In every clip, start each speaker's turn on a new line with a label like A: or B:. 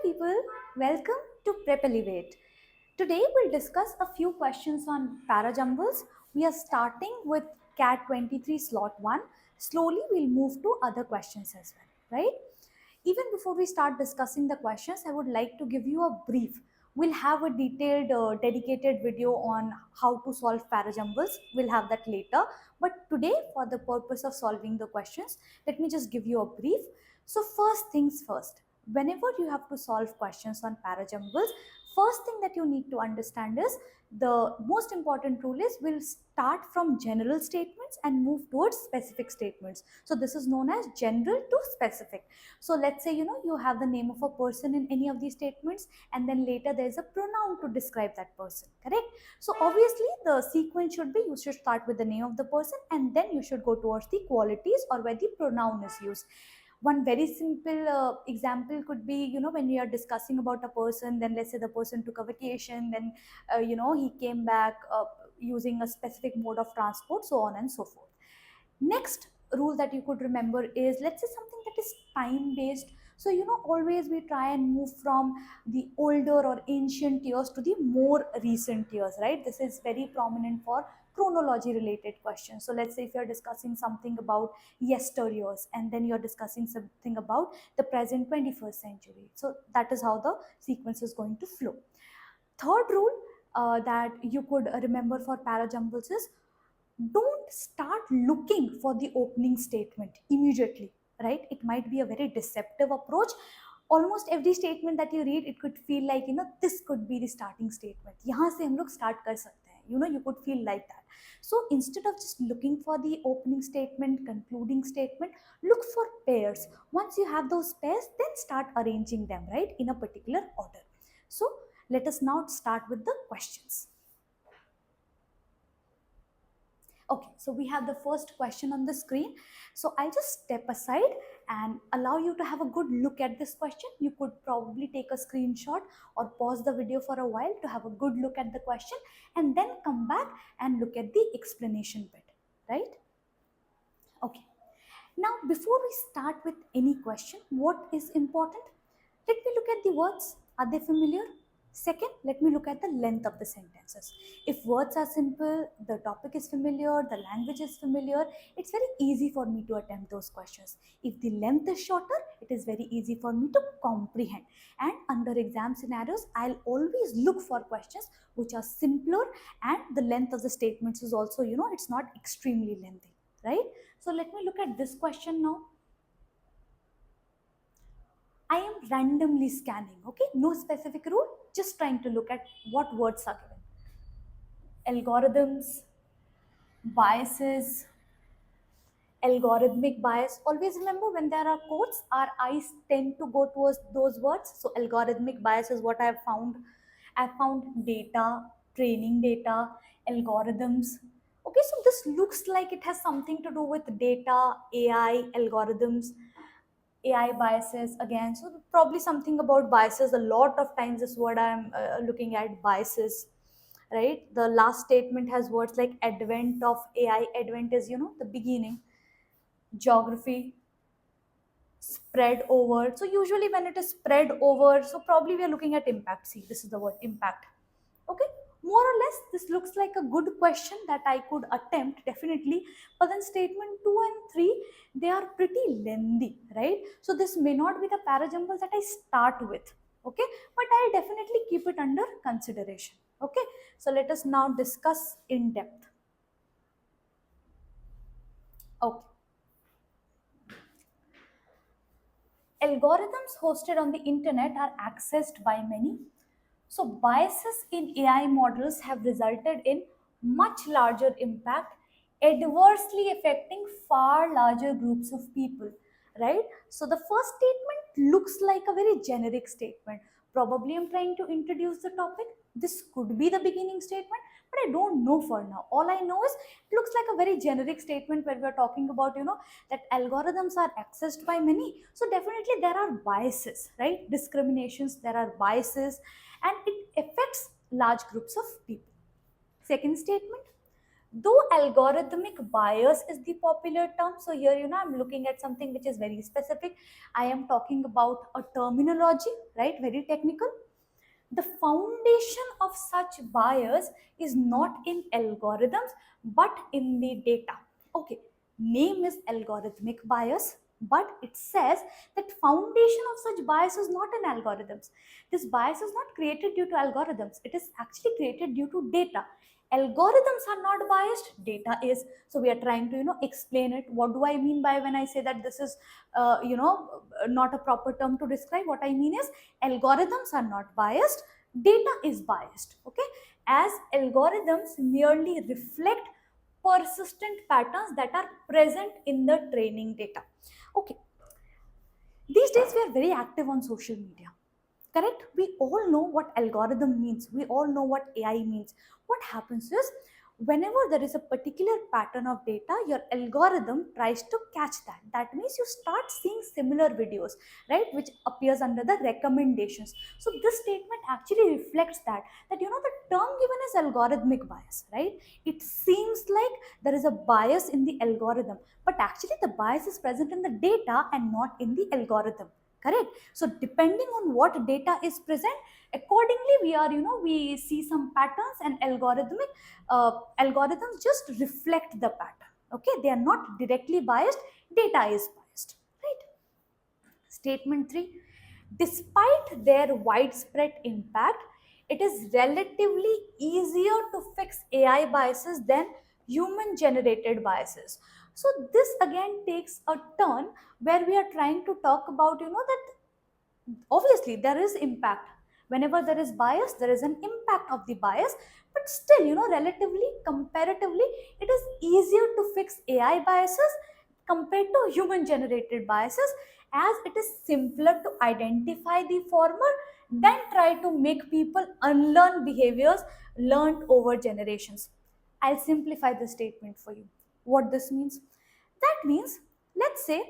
A: people, welcome to Prep Elevate. Today we'll discuss a few questions on Parajumbles. We are starting with CAT 23 slot 1. Slowly we'll move to other questions as well, right? Even before we start discussing the questions, I would like to give you a brief. We'll have a detailed, dedicated video on how to solve Parajumbles. We'll have that later. But today, for the purpose of solving the questions, let me just give you a brief. So first things first, whenever you have to solve questions on Parajumbles, first thing that you need to understand is the most important rule is we'll start from general statements and move towards specific statements. So this is known as general to specific. So let's say you have the name of a person in any of these statements, and then later there's a pronoun to describe that person, correct? So obviously the sequence should be, you should start with the name of the person and then you should go towards the qualities or where the pronoun is used. One very simple example could be, when we are discussing about a person, then let's say the person took a vacation, then he came back using a specific mode of transport, so on and so forth. Next rule that you could remember is, let's say something that is time based. So always we try and move from the older or ancient years to the more recent years, right? This is very prominent for chronology related questions. So let's say if you're discussing something about yesteryears and then you're discussing something about the present 21st century, so that is how the sequence is going to flow. Third rule that you could remember for Parajumbles is, don't start looking for the opening statement immediately, right? It might be a very deceptive approach. Almost every statement that you read, it could feel like, this could be the starting statement. Yahan se hum log start kar sakte hain. You could feel like that. So instead of just looking for the opening statement, concluding statement, look for pairs. Once you have those pairs, then start arranging them, right, in a particular order. So let us now start with the questions. Okay, so we have the first question on the screen. So I'll just step aside and allow you to have a good look at this question. You could probably take a screenshot or pause the video for a while to have a good look at the question and then come back and look at the explanation bit, right? Okay. Now, before we start with any question, what is important? Let me look at the words. Are they familiar? Second, let me look at the length of the sentences. If words are simple, the topic is familiar, the language is familiar, it's very easy for me to attempt those questions. If the length is shorter, it is very easy for me to comprehend. And under exam scenarios, I'll always look for questions which are simpler, and the length of the statements is also, it's not extremely lengthy, right? So let me look at this question now. I am randomly scanning, okay? No specific rule, just trying to look at what words are given. Algorithms, biases, algorithmic bias. Always remember, when there are quotes, our eyes tend to go towards those words. So algorithmic bias is what I have found. I have found data, training data, algorithms. Okay, so this looks like it has something to do with data, AI, algorithms. AI biases again, so probably something about biases. A lot of times this word I'm looking at, biases, right? The last statement has words like advent of AI. Advent is, the beginning. Geography, spread over. So usually when it is spread over, so probably we are looking at impact. See, this is the word impact. Okay, more or less this looks like a good question that I could attempt, definitely. But then statement 2 and 3, they are pretty lengthy, right? So this may not be the Parajumbles that I start with, okay, but I'll definitely keep it under consideration. Okay, so let us now discuss in depth. Okay, algorithms hosted on the internet are accessed by many. So biases in AI models have resulted in much larger impact, adversely affecting far larger groups of people, right? So the first statement looks like a very generic statement. Probably I'm trying to introduce the topic. This could be the beginning statement, but I don't know for now. All I know is it looks like a very generic statement where we're talking about, that algorithms are accessed by many. So definitely there are biases, right? Discriminations, there are biases, and it affects large groups of people. Second statement, Though algorithmic bias is the popular term, so here I'm looking at something which is very specific. I am talking about a terminology, right? Very technical. The foundation of such bias is not in algorithms but in the data. Okay, name is algorithmic bias, but it says that foundation of such bias is not in algorithms. This bias is not created due to algorithms, it is actually created due to data. Algorithms are not biased, data is. So we are trying to explain it. What do I mean by when I say that this is not a proper term to describe? What I mean is algorithms are not biased, data is biased. Okay, as algorithms merely reflect persistent patterns that are present in the training data. Okay, these days we are very active on social media, correct? We all know what algorithm means, we all know what AI means. What happens is, whenever there is a particular pattern of data, your algorithm tries to catch that. That means you start seeing similar videos, right, which appears under the recommendations. So this statement actually reflects that the term given is algorithmic bias, right? It seems like there is a bias in the algorithm, but actually the bias is present in the data and not in the algorithm, correct? So depending on what data is present, accordingly we are we see some patterns, and algorithms just reflect the pattern. Okay, they are not directly biased, data is biased, right? Statement 3, despite their widespread impact, it is relatively easier to fix AI biases than human generated biases. So this again takes a turn where we are trying to talk about that obviously there is impact. Whenever there is bias, there is an impact of the bias, but still relatively, comparatively, it is easier to fix AI biases compared to human generated biases, as it is simpler to identify the former than try to make people unlearn behaviors learned over generations. I'll simplify the statement for you. What this means? That means, let's say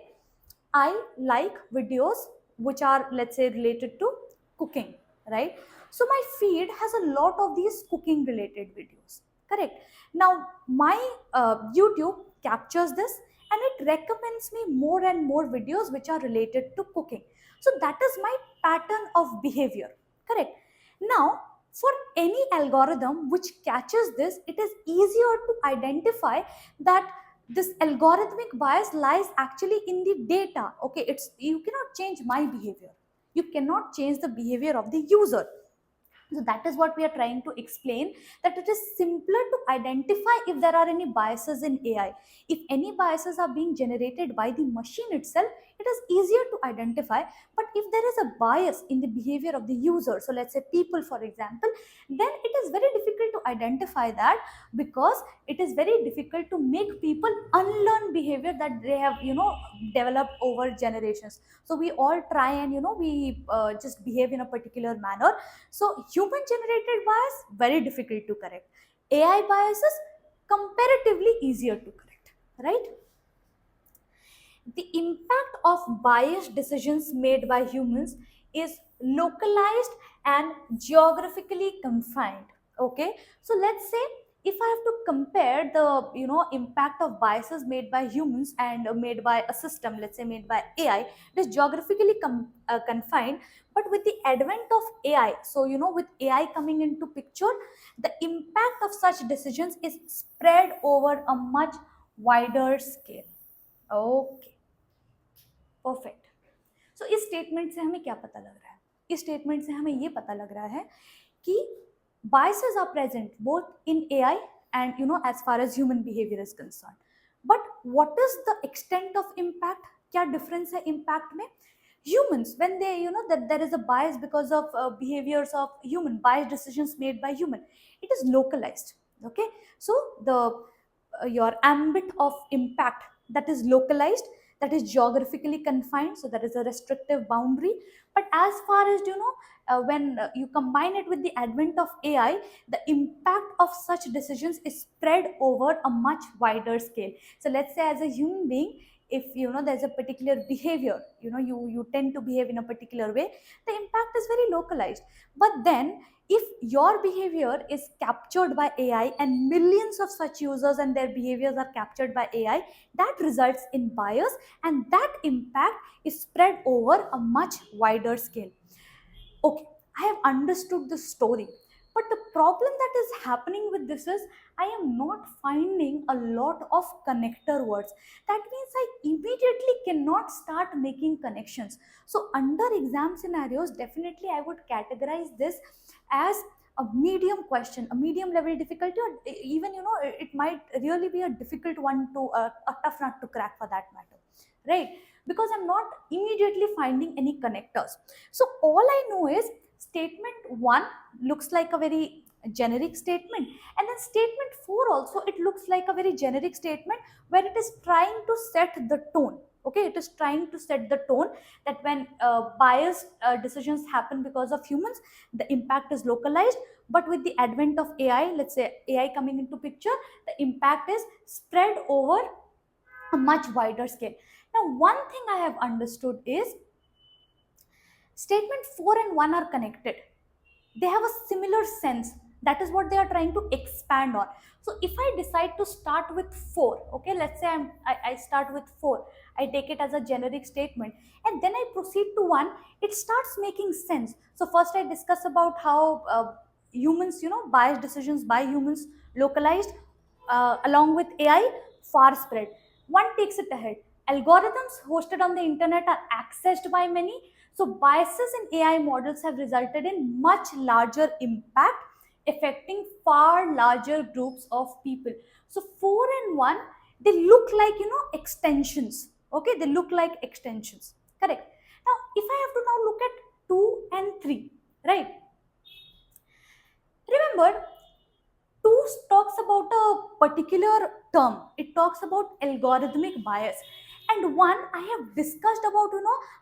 A: I like videos which are, let's say, related to cooking, right? So my feed has a lot of these cooking related videos, correct? Now, my YouTube captures this and it recommends me more and more videos which are related to cooking. So that is my pattern of behavior, correct? Now, for any algorithm which catches this, it is easier to identify that this algorithmic bias lies actually in the data. Okay, it's, you cannot change my behavior, you cannot change the behavior of the user. So that is what we are trying to explain, that it is simpler to identify if there are any biases in AI. If any biases are being generated by the machine itself, it is easier to identify. But if there is a bias in the behavior of the user, so let's say people for example, then it is very difficult to identify that, because it is very difficult to make people unlearn behavior that they have developed over generations. So we all try and we just behave in a particular manner. So human generated bias, very difficult to correct. AI biases, comparatively easier to correct, right? The impact of biased decisions made by humans is localized and geographically confined. Okay, so let's say if I have to compare the impact of biases made by humans and made by a system, let's say made by AI, it is geographically confined. But with the advent of AI, so with AI coming into picture, the impact of such decisions is spread over a much wider scale. Okay, perfect. So इस statement से हमें क्या पता लग रहा है? इस statement से हमें ये पता लग रहा है कि biases are present both in AI and as far as human behavior is concerned. But what is the extent of impact? क्या difference है impact में? Humans, when they that there is a bias because of behaviors of human, biased decisions made by human, it is localized. Okay, so the your ambit of impact, that is localized, that is geographically confined, so there is a restrictive boundary. But as far as when you combine it with the advent of AI, the impact of such decisions is spread over a much wider scale. So let's say as a human being, if there's a particular behavior, you tend to behave in a particular way, the impact is very localized. But then if your behavior is captured by AI and millions of such users and their behaviors are captured by AI, that results in bias, and that impact is spread over a much wider scale. Okay, I have understood the story, but the problem that is happening with this is I am not finding a lot of connector words. That means I immediately cannot start making connections. So under exam scenarios, definitely I would categorize this as a medium question, a medium level difficulty, or even it might really be a difficult one to a tough nut to crack for that matter, right? Because I'm not immediately finding any connectors. So all I know is statement 1 looks like a very generic statement, and then statement 4 also, it looks like a very generic statement where it is trying to set the tone. Okay, it is trying to set the tone that when biased decisions happen because of humans, the impact is localized. But with the advent of AI, let's say AI coming into picture, the impact is spread over a much wider scale. Now, one thing I have understood is statement 4 and 1 are connected. They have a similar sense. That is what they are trying to expand on. So if I decide to start with 4, okay, let's say I start with 4, I take it as a generic statement, and then I proceed to 1, it starts making sense. So first I discuss about how humans, biased decisions by humans localized, along with AI, far spread. One takes it ahead. Algorithms hosted on the internet are accessed by many. So biases in AI models have resulted in much larger impact, affecting far larger groups of people. So 4 and 1, they look like extensions. Okay, they look like extensions. Correct. Now, if I have to now look at 2 and 3, right? Remember, 2 talks about a particular term. It talks about algorithmic bias. And 1, I have discussed about,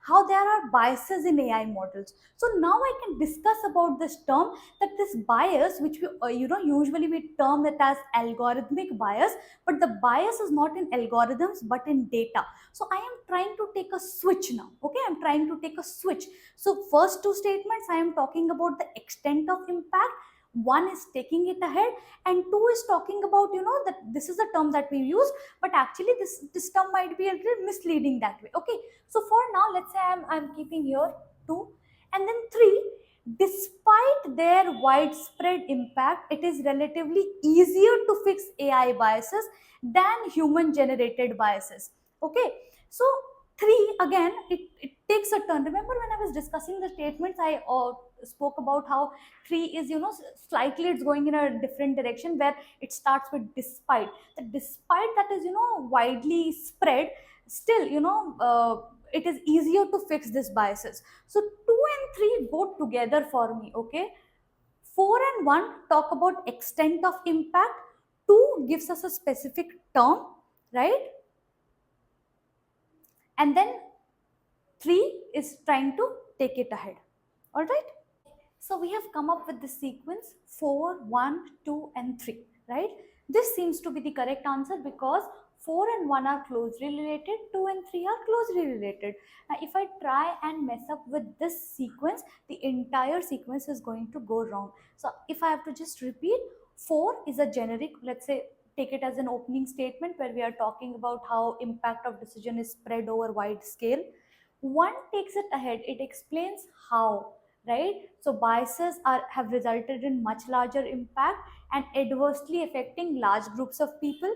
A: how there are biases in AI models. So now I can discuss about this term, that this bias, which we, usually we term it as algorithmic bias, but the bias is not in algorithms, but in data. So I am trying to take a switch now. Okay, I'm trying to take a switch. So first 2 statements, I am talking about the extent of impact. 1 is taking it ahead, and 2 is talking about that this is a term that we use, but actually this term might be a little misleading that way. Okay, so for now, let's say I'm keeping here 2, and then 3. Despite their widespread impact, it is relatively easier to fix AI biases than human generated biases. Okay, so 3 again, it takes a turn. Remember when I was discussing the statements, I spoke about how 3 is slightly it's going in a different direction, where it starts with despite. The despite that is widely spread, still it is easier to fix these biases. So 2 and 3 go together for me. Okay, 4 and 1 talk about extent of impact. 2 gives us a specific term, right? And then 3 is trying to take it ahead. All right. So we have come up with the sequence 4, 1, 2, and 3, right? This seems to be the correct answer because 4 and 1 are closely related, 2 and 3 are closely related. Now, if I try and mess up with this sequence, the entire sequence is going to go wrong. So if I have to just repeat, 4 is a generic, let's say, take it as an opening statement where we are talking about how impact of decision is spread over wide scale. 1 takes it ahead, it explains how, right? So biases have resulted in much larger impact and adversely affecting large groups of people.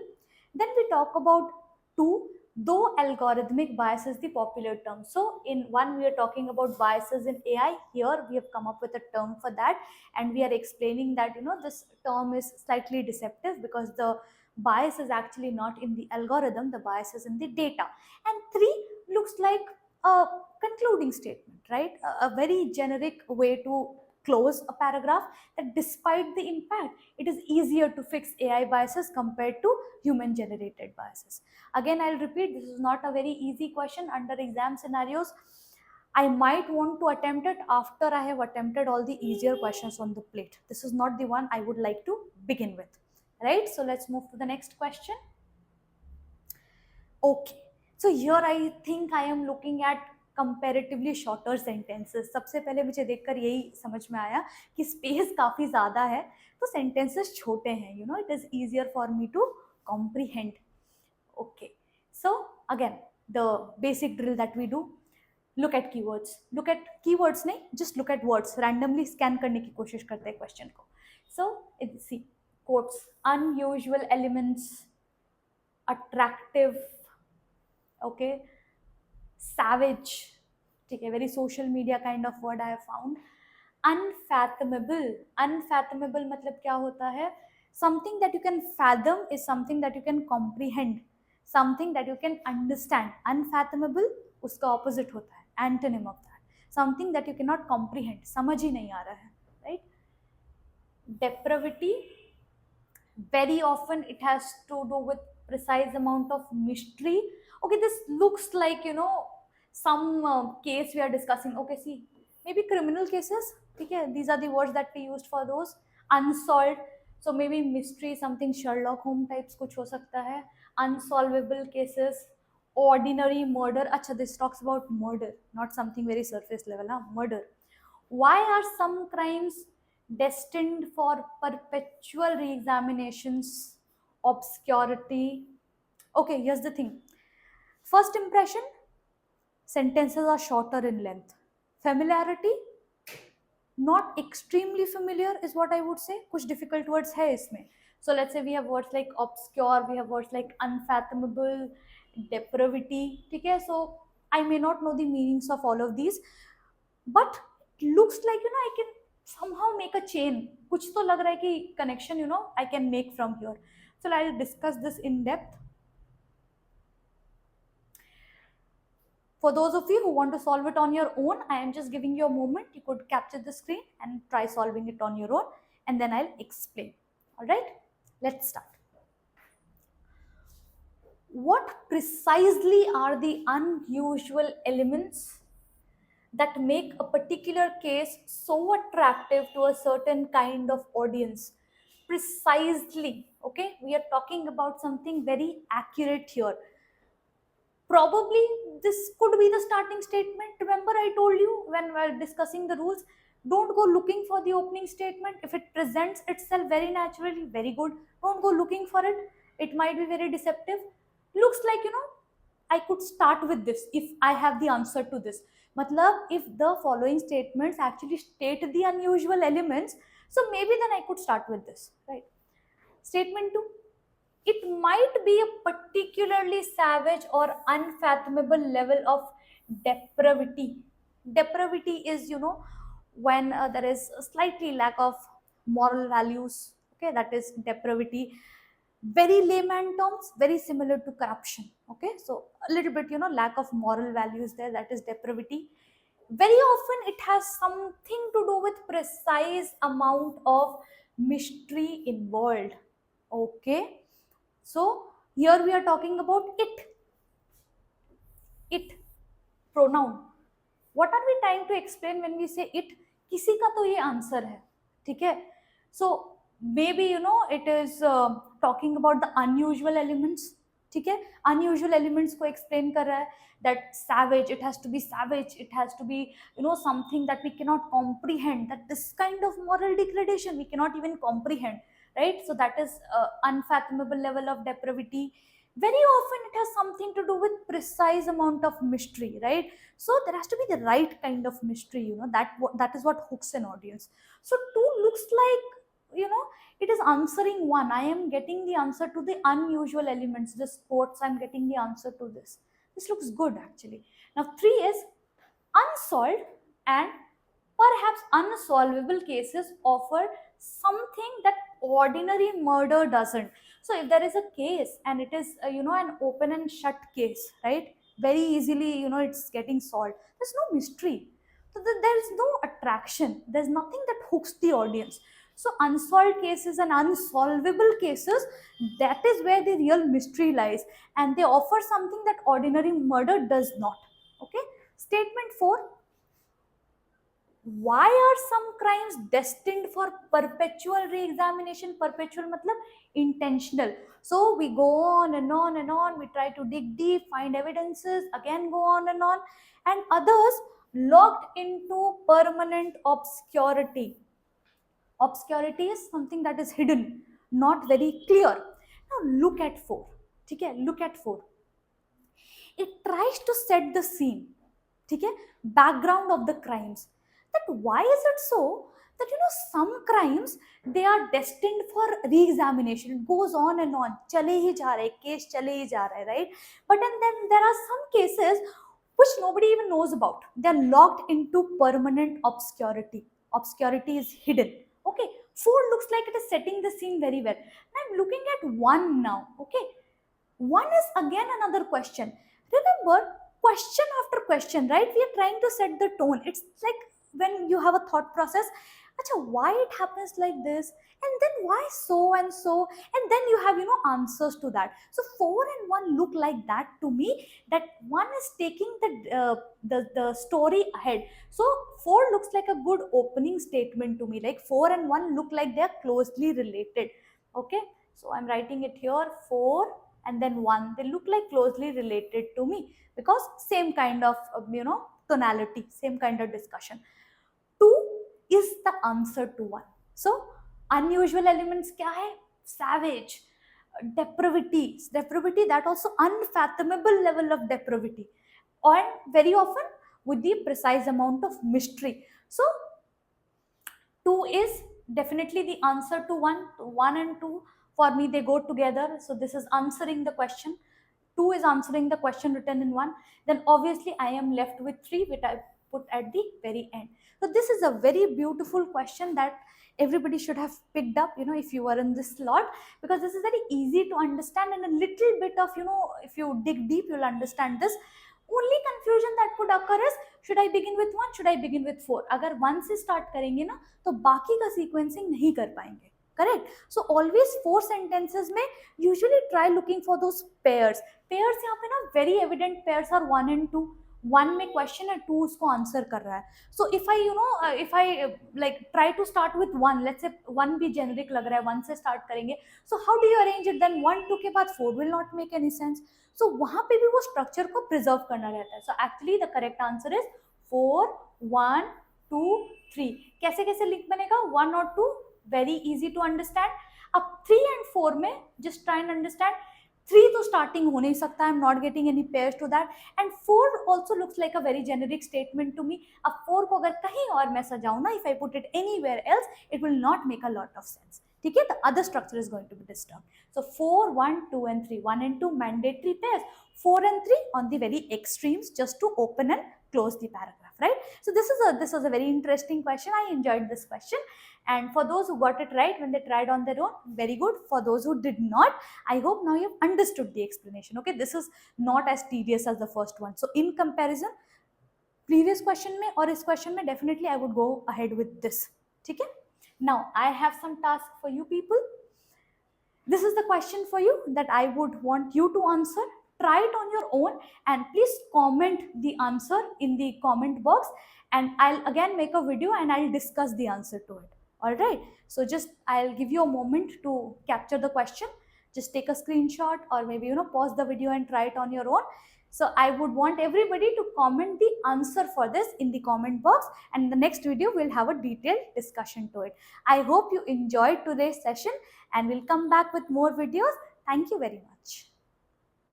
A: Then we talk about 2, though algorithmic bias is the popular term. So in 1 we are talking about biases in AI. Here we have come up with a term for that, and we are explaining that this term is slightly deceptive because the bias is actually not in the algorithm, the bias is in the data. And 3 looks like a concluding statement, right? A very generic way to close a paragraph, that despite the impact, it is easier to fix AI biases compared to human generated biases. Again, I'll repeat, this is not a very easy question under exam scenarios. I might want to attempt it after I have attempted all the easier questions on the plate. This is not the one I would like to begin with, right? So let's move to the next question. Okay. So here I think I am looking at comparatively shorter sentences. सबसे पहले मुझे देखकर यही समझ में आया कि space काफ़ी ज़्यादा है, तो sentences छोटे हैं. You know, it is easier for me to comprehend. Okay. So again, the basic drill that we do. Look at keywords. Look at keywords नहीं, just look at words. Randomly scan करने की कोशिश करते हैं question को. So see, quotes, unusual elements, attractive, okay, savage, ठीक है, very social media kind of word I have found. Unfathomable, unfathomable मतलब क्या होता है? Something that you can fathom is something that you can comprehend, something that you can understand. Unfathomable उसका opposite होता है, antonym of that, something that you cannot comprehend, समझ ही नहीं आ रहा है, right? Depravity, very often it has to do with precise amount of mystery. Okay, this looks like, you know, some case we are discussing. Okay, see, maybe criminal cases, okay, these are the words that we used for those. Unsolved, so maybe mystery, something Sherlock Holmes types kuch ho sakta hai. Unsolvable cases, ordinary murder. Acha, this talks about murder, not something very surface level, huh? Murder. Why are some crimes destined for perpetual re-examinations? Obscurity. Okay, here's the thing. First impression, sentences are shorter in length. Familiarity, not extremely familiar is what I would say. कुछ difficult words है इसमें. So let's say we have words like obscure, we have words like unfathomable, depravity. ठीक है? So I may not know the meanings of all of these, but it looks like, you know, I can somehow make a chain. कुछ तो लग रहा है कि connection, you know, I can make from here. So I'll discuss this in depth. For those of you who want to solve it on your own, I am just giving you a moment. You could capture the screen and try solving it on your own, and then I'll explain. All right, let's start. What precisely are the unusual elements that make a particular case so attractive to a certain kind of audience? Precisely, okay? We are talking about something very accurate here. Probably this could be the starting statement. Remember, I told you when we were discussing the rules, don't go looking for the opening statement. If it presents itself very naturally, very good. Don't go looking for it. It might be very deceptive. Looks like, you know, I could start with this if I have the answer to this. Matlab, if the following statements actually state the unusual elements, so maybe then I could start with this, right? Statement 2. It might be a particularly savage or unfathomable level of depravity. Depravity is, you know, when there is a slightly lack of moral values. Okay, that is depravity. Very layman terms, very similar to corruption. Okay, so a little bit, you know, lack of moral values there, that is depravity. Very often it has something to do with precise amount of mystery involved. Okay, so here we are talking about it. It, pronoun. What are we trying to explain when we say it? किसी का तो ये answer है, ठीक है? So maybe, you know, it is talking about the unusual elements, ठीक है? Unusual elements को explain कर रहा है, that savage, it has to be savage, it has to be, you know, something that we cannot comprehend, that this kind of moral degradation we cannot even comprehend, right? So that is unfathomable level of depravity. Very often it has something to do with precise amount of mystery, right? So there has to be the right kind of mystery, you know, that is what hooks an audience. So 2 looks like, you know, it is answering 1. I am getting the answer to the unusual elements, the sports, I'm getting the answer to this. This looks good actually. Now 3 is unsolved and perhaps unsolvable cases offer something that ordinary murder doesn't. So if there is a case and it is, you know, an open and shut case, right? Very easily, you know, it's getting solved. There's no mystery. So there is no attraction. There's nothing that hooks the audience. So unsolved cases and unsolvable cases, that is where the real mystery lies. And they offer something that ordinary murder does not. Okay. Statement 4. Why are some crimes destined for perpetual re-examination? Perpetual matlab intentional. So we go on and on and on, we try to dig deep, find evidences, again go on, and others locked into permanent obscurity. Obscurity is something that is hidden, not very clear. Now look at 4. Okay, look at 4. It tries to set the scene, okay, background of the crimes. That why is it so that some crimes, they are destined for re-examination. It goes on and on, chale hi ja rahe, case chale hi ja rahe, right? But and then there are some cases which nobody even knows about. They are locked into permanent obscurity. Obscurity is hidden. Okay, 4 looks like it is setting the scene very well. I'm looking at 1 now. Okay, 1 is again another question. Remember, question after question, right? We are trying to set the tone. It's like when you have a thought process, Acha, why it happens like this, and then why so and so, and then you have answers to that. So 4 and 1 look like that to me. That 1 is taking the story ahead. So 4 looks like a good opening statement to me. Like 4 and 1 look like they are closely related. Okay, so I'm writing it here, 4 and then 1, they look like closely related to me because same kind of tonality, same kind of discussion. 2 is the answer to 1. So unusual elements kya hai? Savage, depravity, that also unfathomable level of depravity, and very often with the precise amount of mystery. So 2 is definitely the answer to 1. 1 and 2 for me, they go together. So this is answering the question. 2 is answering the question written in 1. Then obviously I am left with 3, which I put at the very end. So this is a very beautiful question that everybody should have picked up, if you were in this slot, because this is very easy to understand, and a little bit of, if you dig deep, you'll understand this. Only confusion that could occur is, should I begin with 1, should I begin with 4? अगर 1 से start करेंगे ना तो बाकी का sequencing नहीं कर पाएंगे. Correct? So always 4 sentences में usually try looking for those pairs. Pairs यहाँ पे ना very evident pairs are 1 and 2. 1 में question है, 2 उसको answer कर रहा है. So if I like try to start with 1, let's say 1 भी generic लग रहा है, 1 से start करेंगे. So how do you arrange it? Then 1 2 के बाद 4 will not make any sense. So वहाँ पे भी वो structure को preserve करना रहता है. So actually the correct answer is 4 1 2 3. कैसे कैसे link बनेगा? 1 और 2 very easy to understand. अब 3 and 4 में just try and understand. 3 तो starting हो नहीं सकता. I'm not getting any pairs to that. And 4 also looks like a very generic statement to me. अब 4 को अगर कहीं और मैं सजाऊँ ना, if I put it anywhere else, it will not make a lot of sense. ठीक है, the other structure is going to be disturbed. So 4 1 2 and 3, 1 and 2 mandatory pairs, 4 and 3 on the very extremes, just to open and close the paragraph, right? So this was a very interesting question. I enjoyed this question, and for those who got it right when they tried on their own, very good. For those who did not, I hope now you've understood the explanation. Okay, this is not as tedious as the first one. So in comparison, previous question में और इस question में definitely I would go ahead with this. ठीक है? Now I have some task for you people. This is the question for you that I would want you to answer. Try it on your own and please comment the answer in the comment box, and I'll again make a video and I'll discuss the answer to it. All right, so just I'll give you a moment to capture the question. Just take a screenshot or maybe pause the video and try it on your own. So I would want everybody to comment the answer for this in the comment box, and in the next video we'll have a detailed discussion to it. I hope you enjoyed today's session, and we'll come back with more videos. Thank you very much.